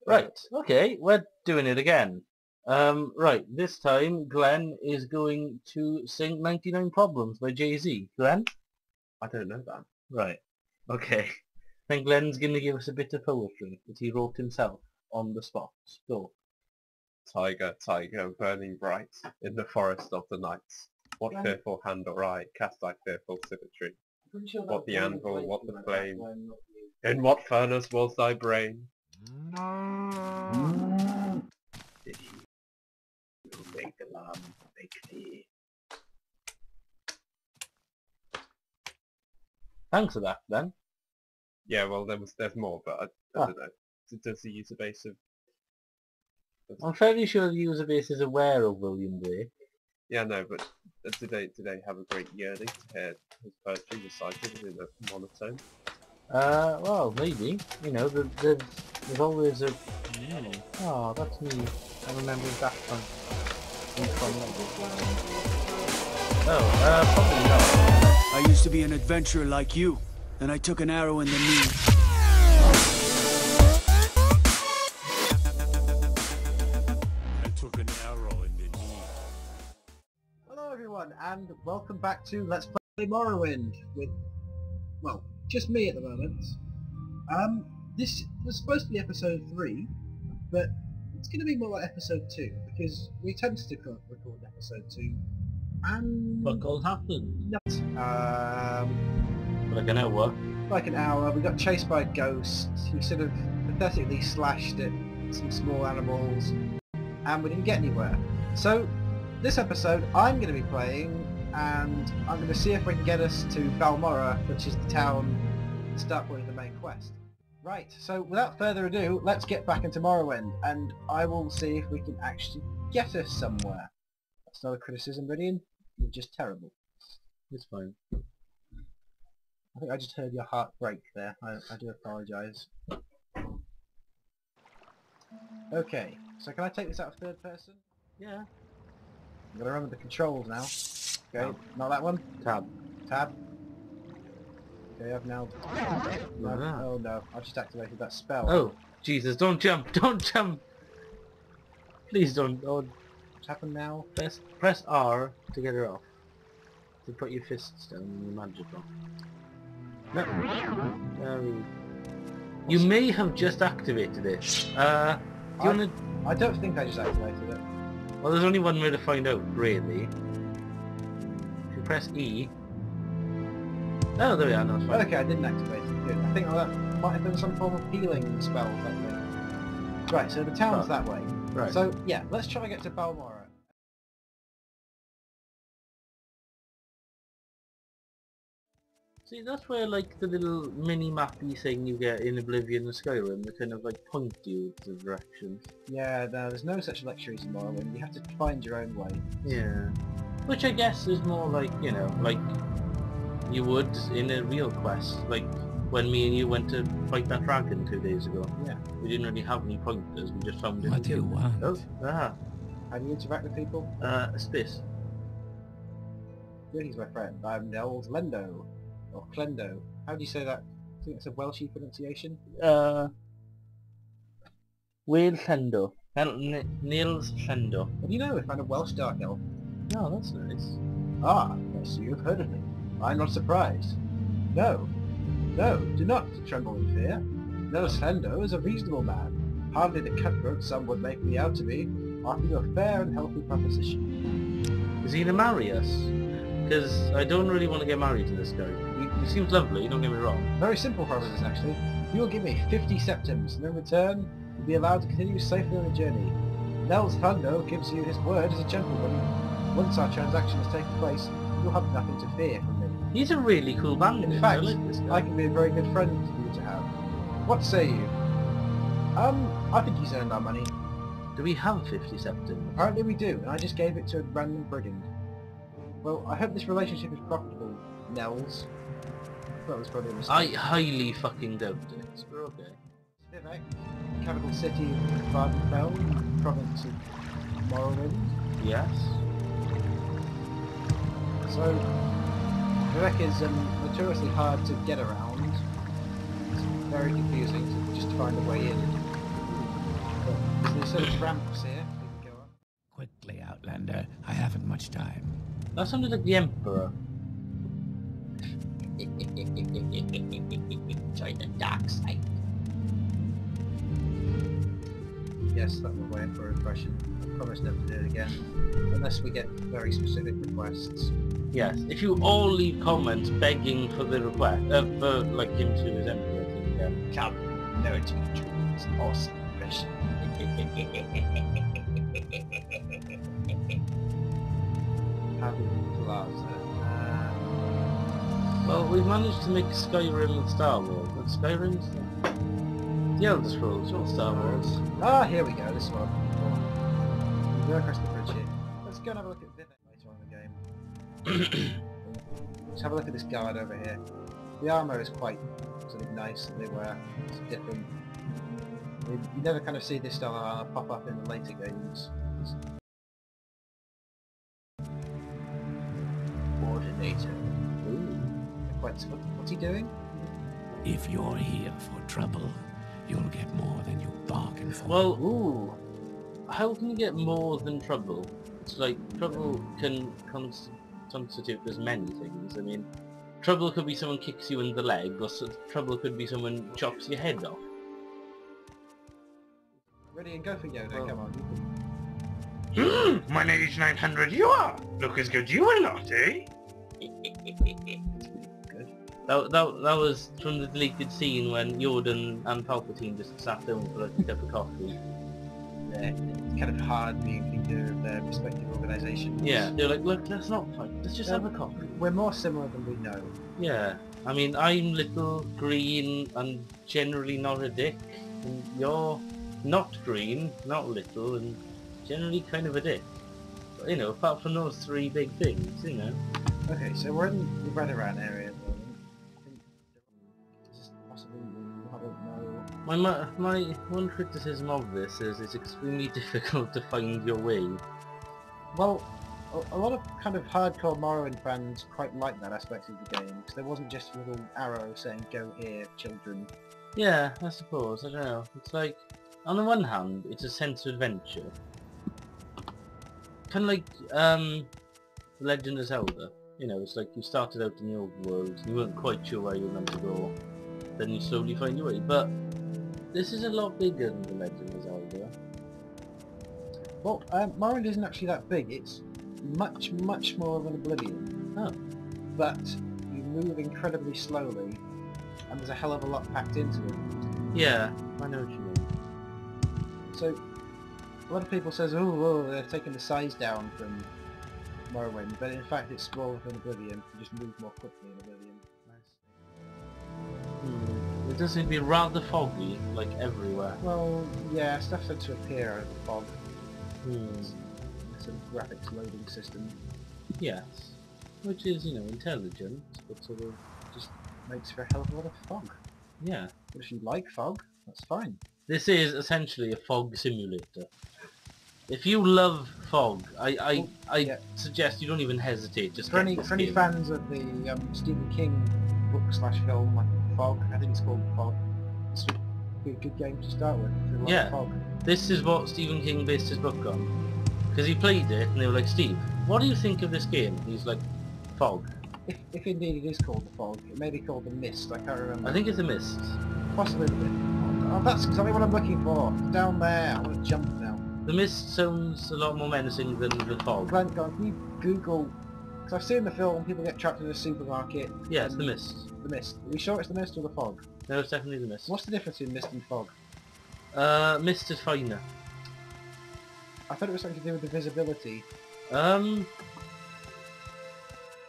Right, okay, we're doing it again. Right, this time Glenn is going to sing 99 Problems by Jay-Z. Glenn? I don't know that. Right, okay. Then Glenn's going to give us a bit of poetry that he wrote himself on the spot. Go. Tiger, tiger, burning bright in the forest of the nights. What Glenn? fearful hand or eye cast thy fearful symmetry? What the anvil, what the flame? In what furnace was thy brain? Did you make the lamb make thee? Thanks for that, Glenn. Yeah, well, there's more, but I don't know. Does he use a base of... I'm fairly sure the user base is aware of William Blake. Yeah, no, but do they have a great yearning to hear his poetry recited in a monotone? Well, maybe. You know, there's always a... Oh, that's me. I remember that one. Oh, probably not. I used to be an adventurer like you, and I took an arrow in the knee. Hello everyone, and welcome back to Let's Play Morrowind with, well, just me at the moment. This was supposed to be episode 3, but it's going to be more like episode 2, because we attempted to record episode 2, and... What all happened? Like an hour. Like an hour, we got chased by a ghost, he sort of pathetically slashed at some small animals, and we didn't get anywhere. So, this episode I'm going to be playing, and I'm going to see if we can get us to Balmora, which is the town, the start point of the main quest. Right, so without further ado, let's get back into Morrowind, and I will see if we can actually get us somewhere. That's not a criticism, Ridian. You're just terrible. It's fine. I think I just heard your heart break there. I do apologise. Okay, so can I take this out of third person? Yeah. I've got to remember the controls now. Okay, not that one. Tab. Tab. Okay, I've now... No, oh no, I've just activated that spell. Oh, Jesus, don't jump, don't jump! Please don't, What's happened now? press R to get her off. To put your fists down and your magic off. No. You may have just activated it. Do you wanna... I don't think I just activated it. Well, there's only one way to find out, really. If you press E... Oh, there we are, no, it's fine. Okay, I didn't activate it. Good. I think that might have been some form of healing spell or something. Right, so the town's that way. Right. So, yeah, let's try and get to Balmora. See, that's where, like, the little mini-mappy thing you get in Oblivion and Skyrim, that kind of, like, point you to directions. Yeah, no, there's no such luxuries in Morrowind. You have to find your own way. Yeah. Which I guess is more like, you know, like you would in a real quest. Like when me and you went to fight that dragon 2 days ago. Yeah. We didn't really have any pointers, we just found it. What do you want? Oh, ah. How do you interact with people? Space. Good, he's my friend. I'm Nels Lendo. Or Clendo. How do you say that? I think it's a Welshy pronunciation. Whale Sendo. Niels Sendo. What do you know? I found a Welsh Dark Elf. Oh, that's nice. Ah, yes, you've heard of me. I'm not surprised. No. No, do not tremble in fear. Nels Lendo is a reasonable man. Hardly the cutthroat some would make me out to be, offering a fair and healthy proposition. Is he to marry us? Because I don't really want to get married to this guy. He seems lovely, don't get me wrong. Very simple proposition, actually. You will give me 50 septims, and in return, you'll be allowed to continue safely on the journey. Nels Hundo gives you his word as a gentleman. Once our transaction has taken place, you'll have nothing to fear from me. He's a really cool bandit. In fact, I like this guy. I can be a very good friend for you to have. What say you? I think he's earned our money. Do we have 50 septims? Apparently we do, and I just gave it to a random brigand. Well, I hope this relationship is profitable, Nels. That was probably a mistake. I highly fucking doubt it, but okay. Vivec, capital city of Vardenfell, province of Morrowind. Yes. So, Vivec is notoriously hard to get around. It's very confusing to just find a way in. sort of ramps here we can go up. Quickly, Outlander. I haven't much time. That sounded like the Emperor. Join the dark side. Yes, that was my Emperor impression. I promise never to do it again. Unless we get very specific requests. Yes, if you all leave comments begging for the request, for like him to his Emperor thing, Come, learn to be true. It's an awesome impression. Having Plaza. well, we've managed to make Skyrim with Star Wars, but Skyrim's the Elder Scrolls, not Star Wars. Ah, here we go, this is what I'm looking for. Go across the bridge here. Let's go and have a look at Vivec later on in the game. Let's have a look at this guard over here. The armour is quite sort of nice that they wear. It's different. You never kind of see this style of armour pop up in the later games. Coordinator. Ooh. What's he doing? If you're here for trouble, you'll get more than you bargained for. Well, ooh, how can you get more than trouble? It's like, trouble can constitute as many things. I mean, trouble could be someone kicks you in the leg, or trouble could be someone chops your head off. Ready and go for Yoda, Well, come on. My age 900 you are! Look as good you are not, eh? Good. That was from the deleted scene when Yoda and Palpatine just sat down for like a cup of coffee. Yeah, it's kind of hard being leader of their respective organisations. Yeah, they're like, look, let's not fight, let's just have a coffee. We're more similar than we know. Yeah, I mean, I'm little, green, and generally not a dick, and you're not green, not little, and generally kind of a dick. But, you know, apart from those three big things, you know. Okay, so we're in the Redoran area at the moment. I think this is possibly, I don't know. My one criticism of this is it's extremely difficult to find your way. Well, a lot of kind of hardcore Morrowind fans quite like that aspect of the game, because there wasn't just a little arrow saying, go here, children. Yeah, I suppose, I don't know. It's like, on the one hand, it's a sense of adventure. Kind of like, Legend of Zelda. You know, it's like you started out in the old world, you weren't quite sure where you were meant to go, then you slowly find your way. But this is a lot bigger than the Legend of Zelda. Well, Morrowind isn't actually that big. It's much, much more of an Oblivion. Oh. But you move incredibly slowly, and there's a hell of a lot packed into it. Yeah, I know what you mean. So, a lot of people says, oh, they're taking the size down from Morrowind, but in fact it's smaller than Oblivion. You just move more quickly in Oblivion. It does seem to be rather foggy, like everywhere. Well, yeah, stuff said to appear out of the fog. Hmm. It's a graphics loading system. Yes. Which is, you know, intelligent, but sort of, Just makes for a hell of a lot of fog. yeah. But if you like fog, that's fine. This is essentially a fog simulator. If you love fog, I yeah. suggest you don't even hesitate. Just For get any this for any game. fans of the Stephen King book / film, like Fog, I think it's called Fog. It's a good game to start with. If you like Yeah. Fog. This is what Stephen King based his book on. Because he played it, and they were like, Steve, what do you think of this game? He's like, fog. If indeed it is called the Fog, it may be called the Mist. I can't remember. I think it's a mist. Possibly the Mist. Oh, that's exactly what I'm looking for. It's down there. I want to jump now. The mist sounds a lot more menacing than the fog. Glen, can you Google? Because I've seen the film. People get trapped in a supermarket. Yeah, it's and the mist. The Mist. Are we sure it's the Mist or the Fog? No, it's definitely the mist. What's the difference between Mist and Fog? Mist is finer. I thought it was something to do with the visibility.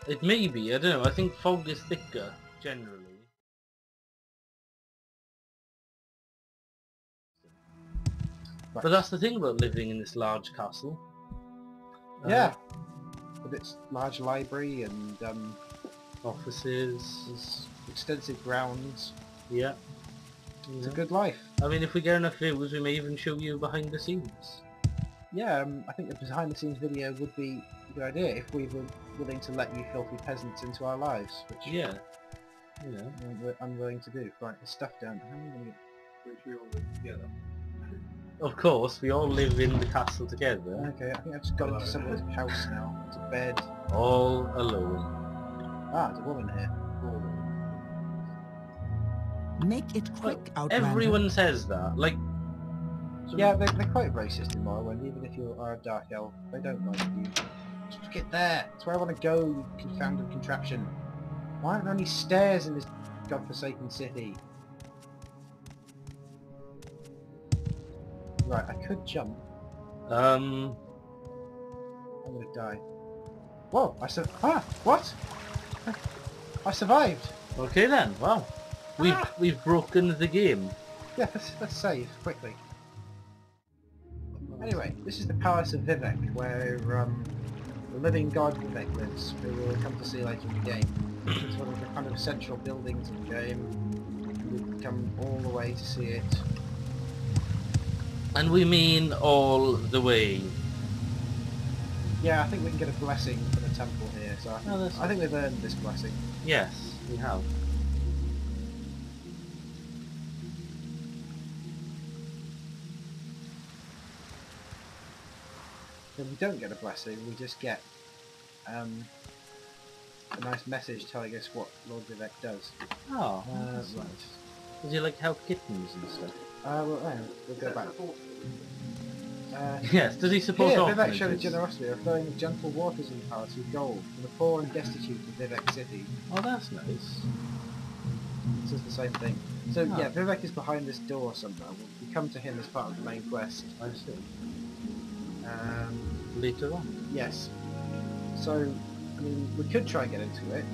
It may be, I don't know, I think fog is thicker, generally. Right. But that's the thing about living in this large castle. Yeah. With its large library and Offices, extensive grounds. yeah. It's a good life. I mean, if we get enough views, we may even show you behind the scenes. Yeah, I think the behind the scenes video would be a good idea if we were willing to let you filthy peasants into our lives, which Yeah. You know. we're unwilling to do. Right, there's stuff down. How are we going to get... Of course, we all live in the castle together, Okay, I think I've just got into someone's house now. It's a bed. all alone. Ah, there's a woman here. Make it quick, Outlander. Everyone says that. Like, Yeah, they're quite racist in Morrowind, even if you are a dark elf. They don't like you. Just get there! That's where I want to go, you confounded contraption. Why aren't there any stairs in this godforsaken city? Right, I could jump. I'm gonna die. Whoa! What? I survived! okay then. Wow, we've broken the game. Yeah, let's save quickly. Anyway, this is the Palace of Vivec, where the living god Vivec lives, who we'll come to see later in the game. It's one of the kind of central buildings of the game. We've come all the way to see it. And we mean all the way. Yeah, I think we can get a blessing from the temple here, so I think we've earned this blessing. Yes, we have. If we don't get a blessing, we just get a nice message telling us what Lord Vivec does. Oh, Right. does he like help kittens and stuff? Well, no, we'll go back. Yes, does he support Here, Vivec orphanages? showed his generosity of flowing the gentle waters in the palace with gold for the poor and destitute of Vivec City. Oh, that's nice. This is the same thing. So Oh. yeah, Vivec is behind this door somewhere. We come to him as part of the main quest. I see. Later on. Yes. So, I mean, we could try and get into it.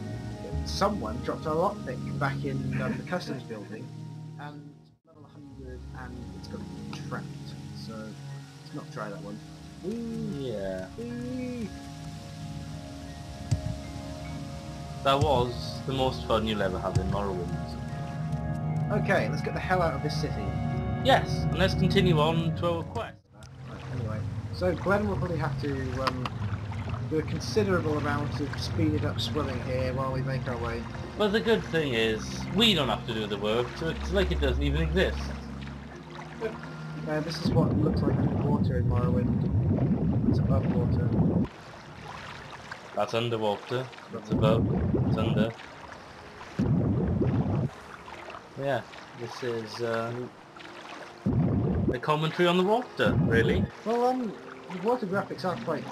Someone dropped a lockpick back in the customs building, and level 100, and it's got trapped. So let's not try that one. Yeah. Whee! That was the most fun you'll ever have in Morrowind. Okay, let's get the hell out of this city. Yes, and let's continue on to our quest. Right, anyway, so Glen will probably have to do a considerable amount of speeded up swimming here while we make our way. But the good thing is, we don't have to do the work, so it's like it doesn't even exist. This is what it looks like underwater in Morrowind. It's above water. That's underwater, that's above, it's under. Yeah, this is a commentary on the water, really. Well, the water graphics are quite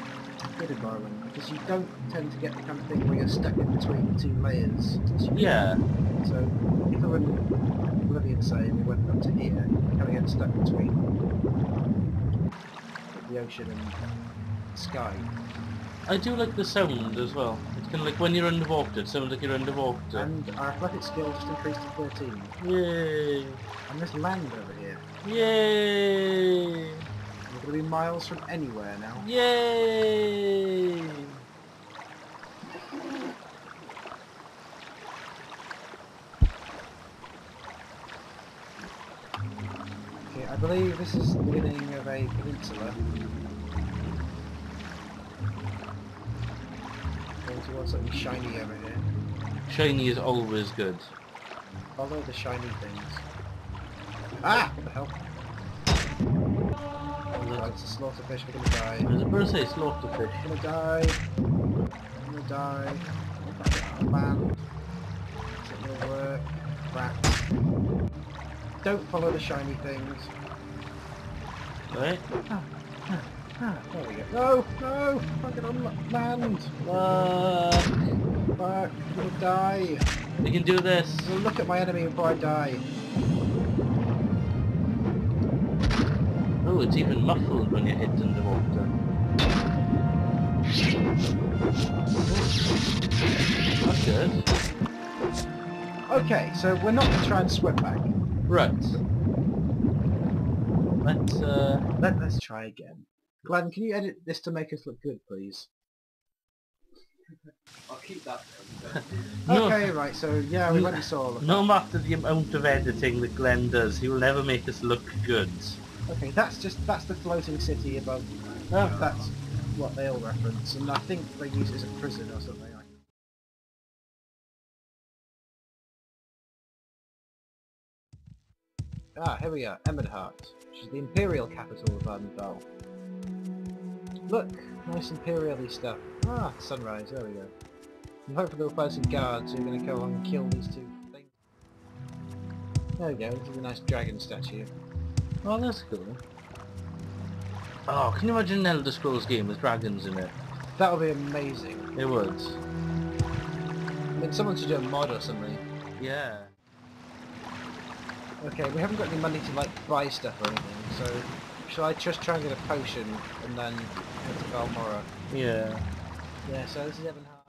good in Morrowind because you don't tend to get the kind of thing where you're stuck in between two layers. Yeah. So if we were in Oblivion, say, and we went up to here, you kind of get stuck between the ocean and the sky. I do like the sound as well. It's kind of like when you're underwater, it sounds like you're underwater. And our athletic skill just increased to 13. Yay! And there's land over here. Yay! We're going to be miles from anywhere now. Yay! Okay, I believe this is the beginning of a peninsula. Going towards something shiny over here. Shiny is always good. Follow the shiny things. Ah! What the hell? Oh, right, it's a slaughterfish, we're gonna die. I was about to say slaughterfish. I'm gonna die. I'm gonna die. Oh, man. It's not gonna work. Rats. Don't follow the shiny things. Right? There we go. No! No! Can't get on land! Fuck! I'm gonna die! We can do this. I'm gonna look at my enemy before I die. Oh, it's even muffled when you're hit underwater. That's good. Okay, so we're not gonna try and swim back. Right. Let's try again. Glenn, can you edit this to make us look good, please? I'll keep that. No. Okay, right, so yeah, we went and saw all of No that. matter the amount of editing that Glen does, he will never make us look good. Okay, that's the floating city above. Oh. That's what they all reference, and I think they use it as a prison or something. Ah, here we are, Ebonheart, which is the imperial capital of Ardenval. Look, nice imperial-y stuff. Ah, sunrise, there we go. And hopefully we'll find some guards who are going to go along and kill these two things. There we go, this is a nice dragon statue. Oh, that's cool. Oh, can you imagine an Elder Scrolls game with dragons in it? That would be amazing. It would. I mean, someone should do a mod or something. Yeah. Okay, we haven't got any money to like buy stuff or anything, so shall I just try and get a potion and then go to Balmora? Yeah. Yeah, so this is Ebonheart.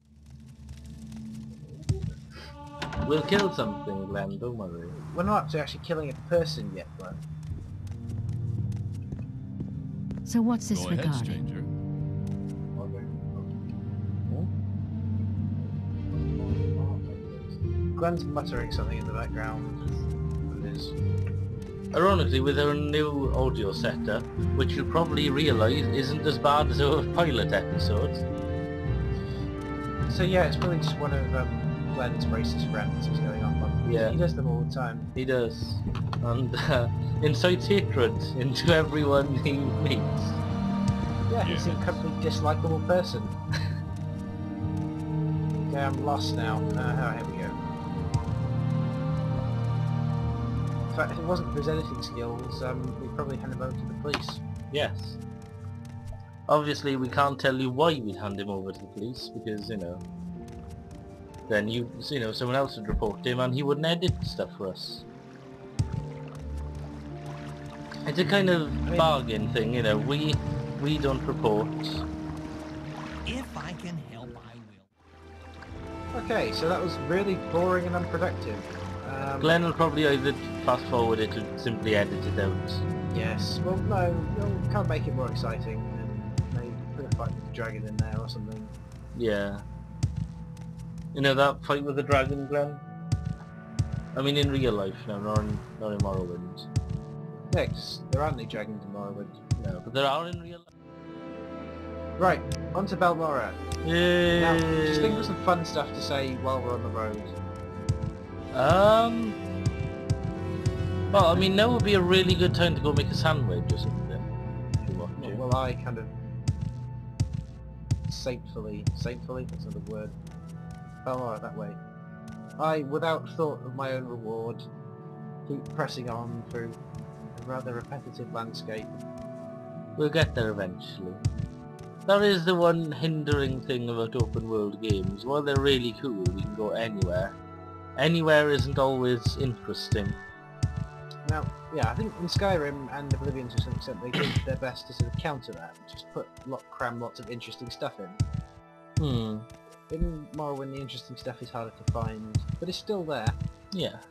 We'll kill something, Glen, don't worry. We're not up to actually killing a person yet, Glen. So what's this Go ahead, regarding? stranger. Glen's muttering something in the background. What it is. Ironically, with our new audio setup, which you'll probably realise isn't as bad as our pilot episode. So yeah, it's probably just one of Glen's racist rants he's going off on. Yeah. He does them all the time. He does. And incites hatred into everyone he meets. Yeah, he's an Yes. incredibly dislikable person. Okay, I'm lost now. Here we go. In fact, if it wasn't for his editing skills, we'd probably hand him over to the police. Yes. Obviously, we can't tell you why we'd hand him over to the police, because, you know, then someone else would report him and he wouldn't edit stuff for us. It's a kind of bargain thing, you know, we don't report. If I can help, I will. Okay, so that was really boring and unproductive. Glen will probably either fast forward it or simply edit it out. Yes, well no, we can't make it more exciting and maybe put a fight with the dragon in there or something. Yeah. You know that fight with the dragon, Glen? I mean in real life now, not in Morrowind. Next, there aren't any dragons in Morrowind. No, but there are in real life. Right, on to Balmora. Yay! Now, just think of some fun stuff to say while we're on the road. Well, I mean, now would be a really good time to go make a sandwich or something. If you want to. Well, I kind of saintfully, that's not a word. Balmora, that way. I, without thought of my own reward, keep pressing on through a rather repetitive landscape. We'll get there eventually. That is the one hindering thing about open world games. While they're really cool, we can go anywhere. Anywhere isn't always interesting. Now, yeah, I think in Skyrim and Oblivion to some extent they did their best to sort of counter that, just cram lots of interesting stuff in. In Morrowind the interesting stuff is harder to find, but it's still there. Yes.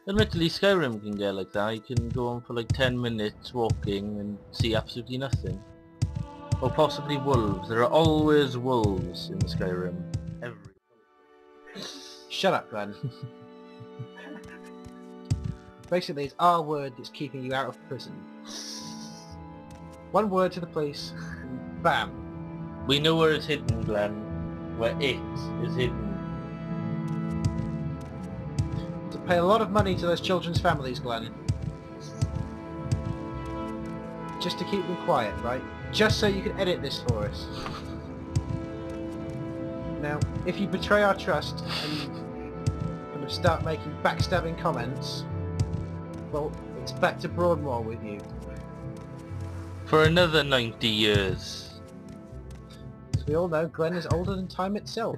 Admittedly, Skyrim can get like that. You can go on for like 10 minutes walking and see absolutely nothing. Or possibly wolves. There are always wolves in Skyrim. Shut up, Glen. Basically, it's our word that's keeping you out of prison. One word to the police, and bam. We know where it's hidden, Glen. Where it is hidden. To pay a lot of money to those children's families, Glen. Just to keep them quiet, right? Just so you can edit this for us. Now, if you betray our trust and kind of start making backstabbing comments, well, it's back to Broadmoor with you. For another 90 years. As we all know, Glen is older than time itself.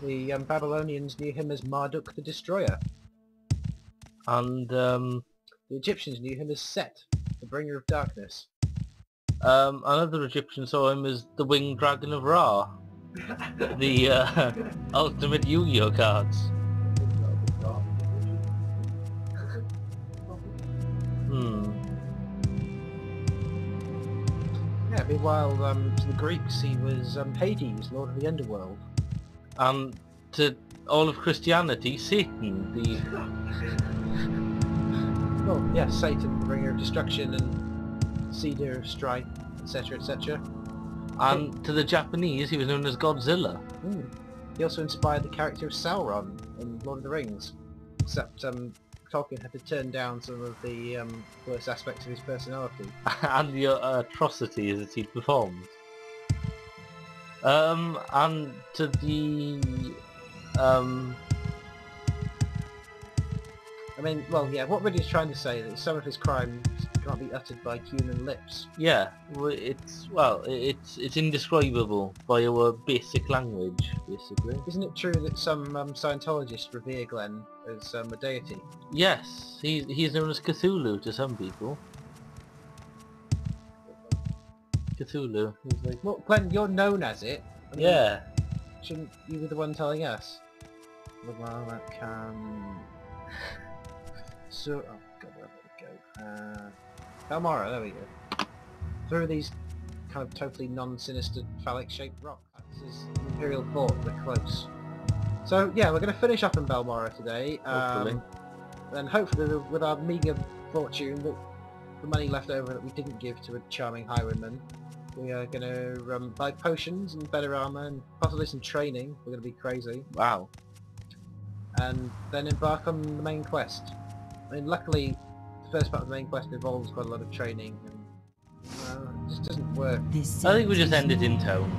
The Babylonians knew him as Marduk the Destroyer. And, The Egyptians knew him as Set, the Bringer of Darkness. another Egyptian saw him as the Winged Dragon of Ra. The, ultimate Yu-Gi-Oh cards. Yeah, meanwhile, to the Greeks he was Hades, Lord of the Underworld. And to all of Christianity, Satan, the... Well, yeah, Satan, the Bringer of Destruction and Seeder of Strife, etc, etc. And to the Japanese, he was known as Godzilla. He also inspired the character of Sauron in Lord of the Rings. except Tolkien had to turn down some of the worst aspects of his personality. And the atrocities that he performed. And to the I mean, well, yeah, what Ridley's trying to say is that some of his crimes can't be uttered by human lips. yeah, it's indescribable by our basic language, basically. Isn't it true that some Scientologists revere Glen as a deity? Yes, he's known as Cthulhu to some people. Cthulhu. He's like, Well, Glen, you're known as it. I mean, yeah. shouldn't you be the one telling us? Well, that can... So, oh god, where did it go? Balmora, there we go. Through these kind of totally non-sinister phallic-shaped rocks. This is the Imperial Fort, we're close. So yeah, we're going to finish up in Balmora today. Hopefully. And hopefully with our meagre fortune, the money left over that we didn't give to a charming highwayman, we are going to buy potions and better armour and possibly some training. We're going to be crazy. Wow. And then embark on the main quest. I mean, luckily, the first part of the main quest involves quite a lot of training, and it just doesn't work. This I think we just is end it in town.